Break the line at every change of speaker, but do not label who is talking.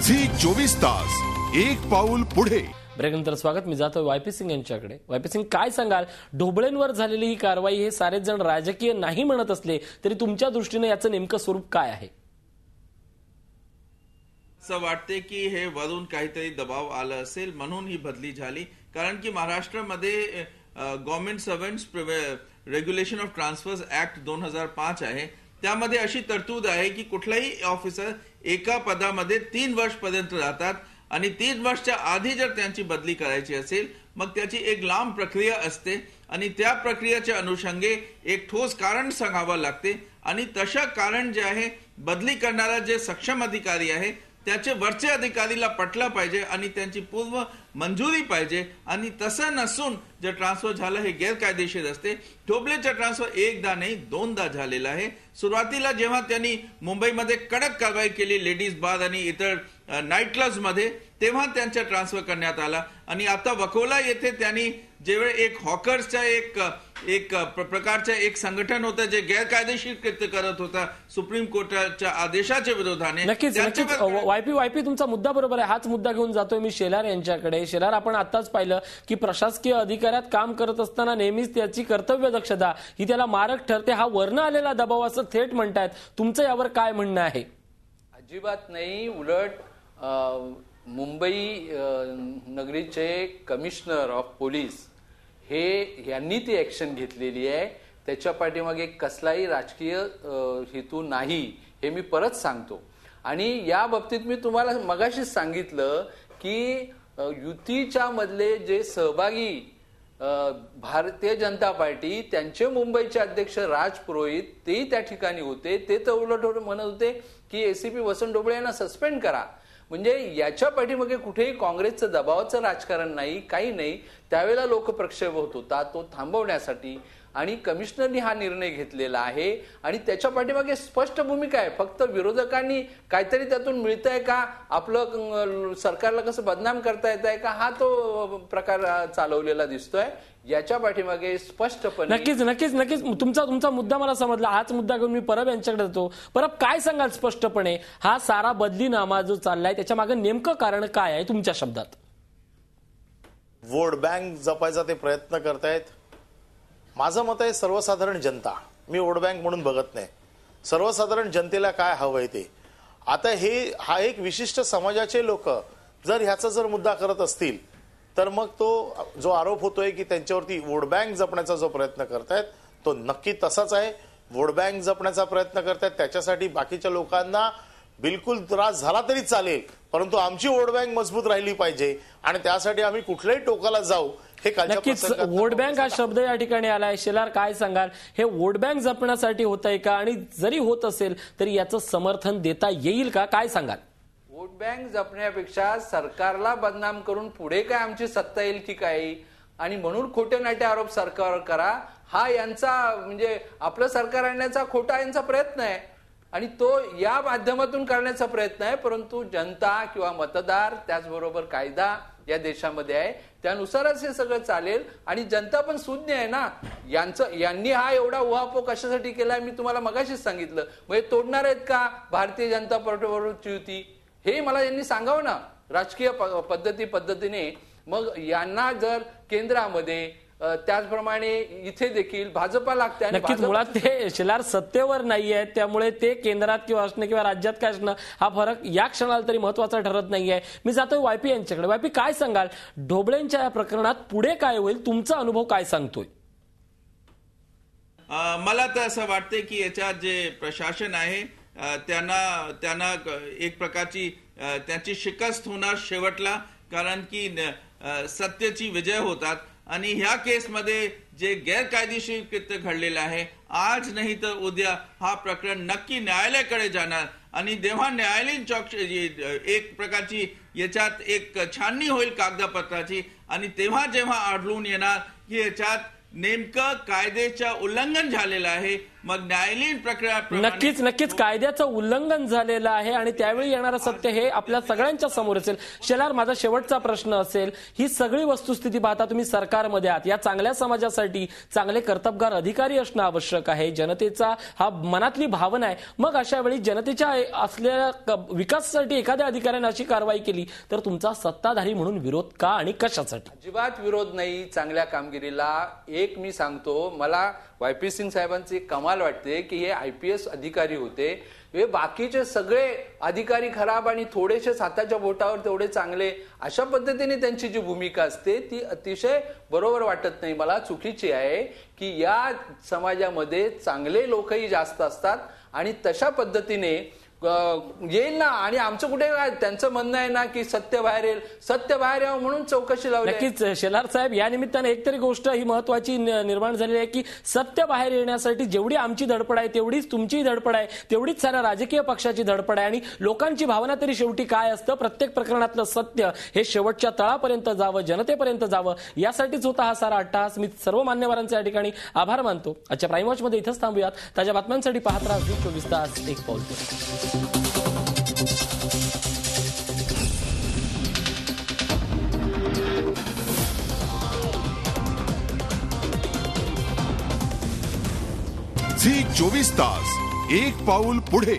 Zee 24 तास एक पाऊल पुढे।
ब्रेकनंतर स्वागत। मी जातो वायपी सिंग यांच्याकडे। वायपी सिंग, काय सांगाल, ढोबळेंवर झालेली ही कारवाई हे सारे जण राजकीय नाही म्हणत असले तरी तुमच्या दृष्टीने याचं नेमकं स्वरूप काय आहे?
असं वाटते की हे वरून काहीतरी दबाव आला असेल म्हणून ही बदली झाली, कारण की महाराष्ट्रामध्ये government servants regulation of transfers act 2005 आहे। त्यामध्ये अशी तरतूद आहे की कुठलाही ऑफिसर एका पदामध्ये 3 वर्ष पर्यंत राहतात आणि 3 वर्षाच्या आधी जर त्यांची बदली करायची असेल मग त्याची एक लांब प्रक्रिया असते आणि त्या प्रक्रियेच्या अनुषंगे एक ठोस कारण सांगावं लागते आणि तशा कारण जे आहे बदली करणारा जे सक्षम अधिकारी आहे त्याचे वरचे अधिकारीला पटलं पाहिजे आणि त्यांची पूर्व मंजुरी पाहिजे आणि तसं नसून जर ट्रान्सफर झालं हे गैरकायदेशीर असते। ढोबळेचा ट्रान्सफर एकदा नाही 2दा झालेला आहे। सुरुवातीला जेव्हा त्यांनी मुंबईमध्ये कडक कारवाई केली लेडीज बार आणि इतर नाईट क्लब्स मध्ये, तेव्हा त्यांचा ट्रान्सफर करण्यात आला आणि आता वकोला येथे त्यांनी जेव्हा एक हॉकर्सचा एक प्रकारचं एक संघटन होतं जे गैरकायदेशीर कृत्य करत होता सुप्रीम कोर्टाच्या आदेशाच्या विरोधाने।
नक्कीच वायपी तुमचा मुद्दा बरोबर आहे। हाच मुद्दा घेऊन जातोय मी शेलार यांच्याकडे। शेलार, आपण आताच पाहिलं की प्रशासकीय अधिकाऱ्यात काम करत असताना नेहमीच त्याची कर्तव्य दक्षता ही त्याला मारक ठरते, हा वर्ण आलेला दबाव असं थेट म्हणतायत। तुमचं यावर काय म्हणणं आहे?
अजिबात नाही, उलट मुंबई नगरीचे कमिशनर ऑफ पोलीस यांनी ती ऍक्शन घेतलेली आहे। त्याच्या पाठीमागे कसलाही राजकीय हेतू नाही हे मी परत सांगतो। आणि या बाबतीत मी तुम्हाला मगाशीच सांगितलं की युतीच्या मधले जे सहभागी भारतीय जनता पार्टी त्यांचे मुंबईचे अध्यक्ष राज पुरोहित तेही त्या ठिकाणी होते। ते तर उलट म्हणत होते की एसीपी वसंत ढोबळे यांना सस्पेंड करा। म्हणजे याच्या पाठीमागे कुठेही काँग्रेसचं दबावाचं राजकारण नाही, काही नाही। त्यावेळेला लोकप्रक्षोभ होत होता, तो थांबवण्यासाठी आणि कमिशनरनी हा निर्णय घेतलेला आहे आणि त्याच्या पाठीमागे स्पष्ट भूमिका आहे। फक्त विरोधकांनी काहीतरी त्यातून मिळतंय का, आपलं सरकारला कसं बदनाम करता येत आहे का, हा तो प्रकार चालवलेला दिसतोय। याच्या पाठीमागे स्पष्टपणे
नक्कीच तुमचा मुद्दा मला समजला। हाच मुद्दा घेऊन मी परब यांच्याकडे जातो। परब, काय सांगाल स्पष्टपणे, हा सारा बदलीनामा जो चाललाय त्याच्या मागे नेमकं कारण काय आहे तुमच्या शब्दात?
वोट बँक जपायचा ते प्रयत्न करतायत। माझं मत आहे सर्वसाधारण जनता, मी वोट बँक म्हणून बघत नाही, सर्वसाधारण जनतेला काय हवंय ते। आता हा एक विशिष्ट समाजाचे लोक जर ह्याचा जर मुद्दा करत असतील तर मग तो जो आरोप होतोय की त्यांच्यावरती वोट बँक जपण्याचा जो प्रयत्न करतायत तो नक्की तसाच आहे। वोट बँक जपण्याचा प्रयत्न करतायत त्याच्यासाठी बाकीच्या लोकांना बिलकुल त्रास झाला तरी चालेल, परंतु आमची वोट बँक मजबूत राहिली पाहिजे आणि त्यासाठी आम्ही कुठल्याही टोकाला जाऊ हे
नक्कीच। वोट बँक हा शब्द या ठिकाणी आलाय। शेलार, काय सांगाल, हे वोट बँक जपण्यासाठी होत आहे का आणि जरी होत असेल तरी याचं समर्थन देता येईल का? काय सांगाल?
वोट बँक जपण्यापेक्षा सरकारला बदनाम करून पुढे काय आमची सत्ता येईल की काय आणि म्हणून खोटे नाटे आरोप सरकारवर करा, हा यांचा म्हणजे आपलं सरकार आणण्याचा खोटा यांचा प्रयत्न आहे आणि तो या माध्यमातून करण्याचा प्रयत्न आहे। परंतु जनता किंवा मतदार त्याचबरोबर कायदा या देशामध्ये आहे, त्यानुसारच हे सगळं चालेल आणि जनता पण सुज्ञ आहे ना। यांनी हा एवढा उहापोह कशासाठी केलाय मी तुम्हाला मगाशीच सांगितलं। म्हणजे तोडणार आहेत का भारतीय जनता पार्टीवरची युती, हे मला यांनी सांगावं ना राजकीय पद्धतीने। मग यांना जर केंद्रामध्ये त्याचप्रमाणे इथे देखील भाजपा लागते आणि
नक्कीच मुळात ते शेलार सत्तेवर नाही आहेत, त्यामुळे ते केंद्रात किंवा असणं किंवा राज्यात काय असणं हा फरक या क्षणाला तरी महत्वाचा ठरत नाहीये। मी जातोय वायपी यांच्याकडे। वायपी, काय सांगाल, ढोबळेंच्या या प्रकरणात पुढे काय होईल, तुमचा अनुभव काय सांगतोय?
मला तर असं वाटतंय की याच्यात जे प्रशासन आहे त्यांना एक प्रकारची त्यांची शिकस्त होणार शेवटला, कारण की सत्याची विजय होतात आणि ह्या केसमध्ये जे गैरकायदेशीर कृत्य घडलेलं आहे आज नाही तर उद्या हा प्रकरण नक्की न्यायालयाकडे जाणार आणि जेव्हा न्यायालयीन एक प्रकारची याच्यात एक छाननी होईल कागदपत्राची आणि जेव्हा आढळून येणार की याच्यात नेमकं कायद्याचं उल्लंघन झालेलं आहे, मग न्यायालयीन प्रक्रिया
नक्कीच कायद्याचं उल्लंघन झालेलं आहे आणि त्यावेळी येणारं सत्य हे आपल्या सगळ्यांच्या समोर असेल. शेलार, माझा शेवटचा प्रश्न असेल, ही सगळी वस्तुस्थिती पाहता तुम्ही सरकारमध्ये आहात, या चांगल्या समाजासाठी चांगले कर्तबगार अधिकारी असणं आवश्यक आहे, जनतेचा हा मनातली भावना आहे. मग अशा वेळी जनतेच्या असलेल्या विकासासाठी एखाद्या अधिकाऱ्याने अशी कारवाई केली तर तुमचा सत्ताधारी म्हणून विरोध का आणि कशासाठी?
अजिबात विरोध नाही चांगल्या कामगिरीला. एक मी सांगतो, मला YP सिंग साहेबांची कमाल वाटते की हे IPS अधिकारी होते, हे बाकीचे सगळे अधिकारी खराब आणि थोडेसे हाताच्या बोटावर तेवढे चांगले, अशा पद्धतीने त्यांची जी भूमिका असते ती अतिशय बरोबर वाटत नाही मला, चुकीची आहे. की या समाजामध्ये चांगले लोकही जास्त असतात आणि तशा पद्धतीने येईल ना. आणि आमचं कुठे काय, त्यांचं म्हणणं आहे ना की सत्य बाहेर येईल, सत्य बाहेर यावं म्हणून चौकशी लावली.
नक्कीच शेलार साहेब, या निमित्ताने एकतरी गोष्ट ही महत्वाची निर्माण झालेली आहे की सत्य बाहेर येण्यासाठी जेवढी आमची धडपड आहे तेवढीच तुमची धडपड आहे, तेवढीच साऱ्या राजकीय पक्षाची धडपड आहे. आणि लोकांची भावना तरी शेवटी काय असतं, प्रत्येक प्रकरणातलं सत्य हे शेवटच्या तळापर्यंत जावं, जनतेपर्यंत जावं, यासाठीच होता हा सारा अट्टहास. मी सर्व मान्यवरांचे या ठिकाणी आभार मानतो. आजच्या प्राईम वॉच मध्ये इथंच थांबूयात. ताज्या बातम्यांसाठी पाहत राहा झी 24 तास, एक पाऊल पुढे.
झी 24 तास, एक पाऊल पुढे.